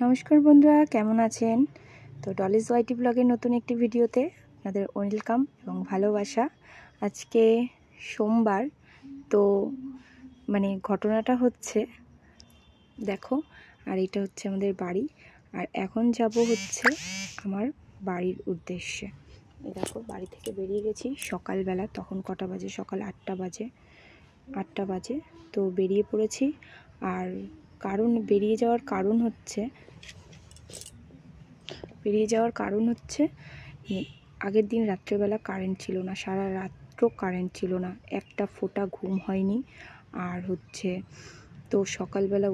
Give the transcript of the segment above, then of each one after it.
নমস্কার বন্ধুরা, কেমন আছেন? তো ডলিজ ওয়াইটি ব্লগের নতুন একটি ভিডিওতে আপনাদের ওয়েলকাম এবং ভালোবাসা। আজকে সোমবার, তো ঘটনাটা হচ্ছে দেখো, আর এটা হচ্ছে আমাদের বাড়ি। আর এখন যাব হচ্ছে আমার বাড়ির উদ্দেশ্যে। দেখো, বাড়ি থেকে বেরিয়ে গেছি সকালবেলা। তখন কটা বাজে? সকাল 8টা বাজে। তো বেরিয়ে পড়েছি। আর বেরিয়ে যাওয়ার কারণ হচ্ছে আগের দিন রাত্রেবেলা কারেন্ট ছিল না, সারা রাত্র কারেন্ট ছিল না, একটা ফোঁটা ঘুম হয়নি। আর হচ্ছে তো সকালবেলা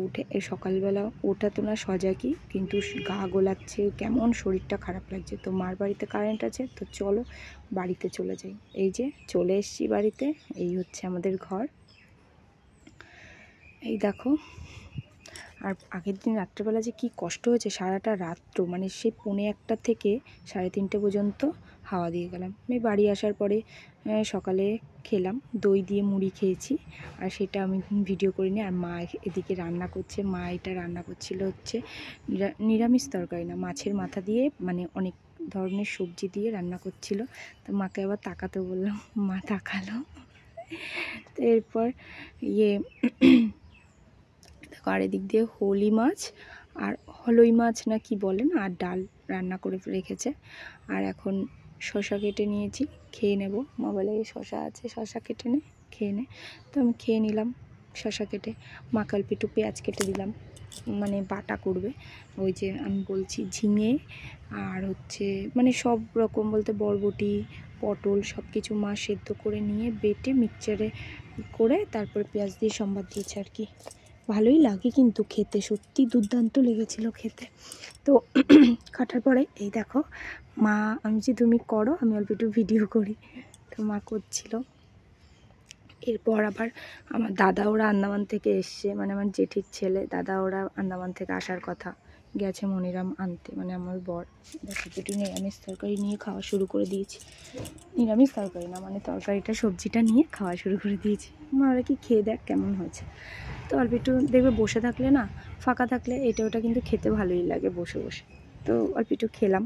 ওঠা তো না সজা কি, কিন্তু গা গোলাচ্ছে, কেমন শরীরটা খারাপ লাগছে। তো মার বাড়িতে কারেন্ট আছে, তো চলো বাড়িতে চলে যাই। এই যে চলে এসেছি বাড়িতে। এই হচ্ছে আমাদের ঘর, এই দেখো। আর আগের দিন রাত্রেবেলা যে কি কষ্ট হয়েছে, সারাটা রাত্র সেই 1:45 থেকে 3:30 পর্যন্ত হাওয়া দিয়ে গেলাম। আমি বাড়ি আসার পরে সকালে খেলাম, দই দিয়ে মুড়ি খেয়েছি। আর সেটা আমি ভিডিও করিনি। আর মা এদিকে রান্না করছে। মা এটা রান্না করছিল হচ্ছে নিরামিষ তরকারি না, মাছের মাথা দিয়ে অনেক ধরনের সবজি দিয়ে রান্না করছিল। তো মাকে আবার তাকাতে বললাম, মা তাকালো। তো এরপর আর এদিক দিয়ে হলি মাছ আর হলই মাছ না কি বলেন, আর ডাল রান্না করে রেখেছে। আর এখন শসা কেটে নিয়েছি, খেয়ে নেব। মোবাইলে শসা আছে, শসা কেটে খেয়ে নে। তো আমি খেয়ে নিলাম শসা কেটে। মাকে অল্প একটু পেঁয়াজ কেটে দিলাম, বাটা করবে। ওই যে আমি বলছি ঝিঙে আর হচ্ছে সব রকম বলতে বরবটি, পটল সব কিছু মা সেদ্ধ করে নিয়ে বেটে মিক্সচারে করে তারপরে পেঁয়াজ দিয়ে সম্বাদ দিয়েছে আর কি। ভালোই লাগে কিন্তু খেতে, সত্যি দুর্দান্ত লেগেছিল খেতে। তো কাটার পরে এই দেখো মা, আমি যে তুমি করো, আমি অল্প একটু ভিডিও করি। তো মা করছিল। এরপর আবার আমার দাদা ওরা আন্দামান থেকে এসছে, আমার জেঠির ছেলে দাদা ওরা আন্দামান থেকে আসার কথা, গেছে মনিরাম আনতে, আমার বর। দেখো একটু নিরামিষ তরকারি নিয়ে খাওয়া শুরু করে দিয়েছি। নিরামিষ তরকারি না, তরকারিটা সবজিটা নিয়ে খাওয়া শুরু করে দিয়েছি। ওরা কি খেয়ে দেখ কেমন হয়েছে। তো অল্প একটু দেখবে, বসে থাকলে না, ফাঁকা থাকলে এটা ওটা কিন্তু খেতে ভালোই লাগে বসে বসে। তো অল্প একটু খেলাম।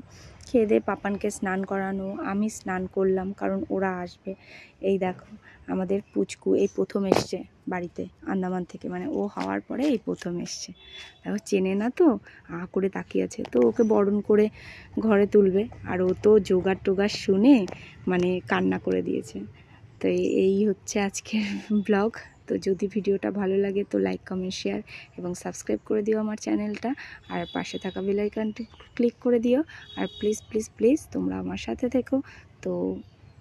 খেয়ে দিয়ে পাপানকে স্নান করানো, আমি স্নান করলাম, কারণ ওরা আসবে। এই দেখো আমাদের পুচকু এই প্রথম এসছে বাড়িতে আন্দামান থেকে, ও হওয়ার পরে এই প্রথম এসছে। দেখো চেনে না তো, করে তাকিয়ে আছে। তো ওকে বরণ করে ঘরে তুলবে, আর ও তো জোগাড় টোগাড় শুনে কান্না করে দিয়েছে। তো এই হচ্ছে আজকের ব্লগ। তো যদি ভিডিওটা ভালো লাগে তো লাইক, কমেন্ট, শেয়ার এবং সাবস্ক্রাইব করে দিও আমার চ্যানেলটা। আর পাশে থাকা বেল আইকনটি ক্লিক করে দিও। আর প্লিজ প্লিজ প্লিজ তোমরা আমার সাথে থেকো। তো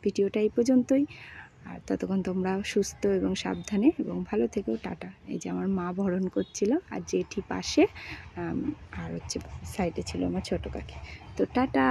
ভিডিওটা এই পর্যন্তই। আর ততক্ষণ তোমরা সুস্থ এবং সাবধানে এবং ভালো থেকো। টাটা। এই যে আমার মা বরণ করছিল, আর জেঠি পাশে, আর হচ্ছে সাইডে ছিল আমার ছোটো কাকি। তো টাটা।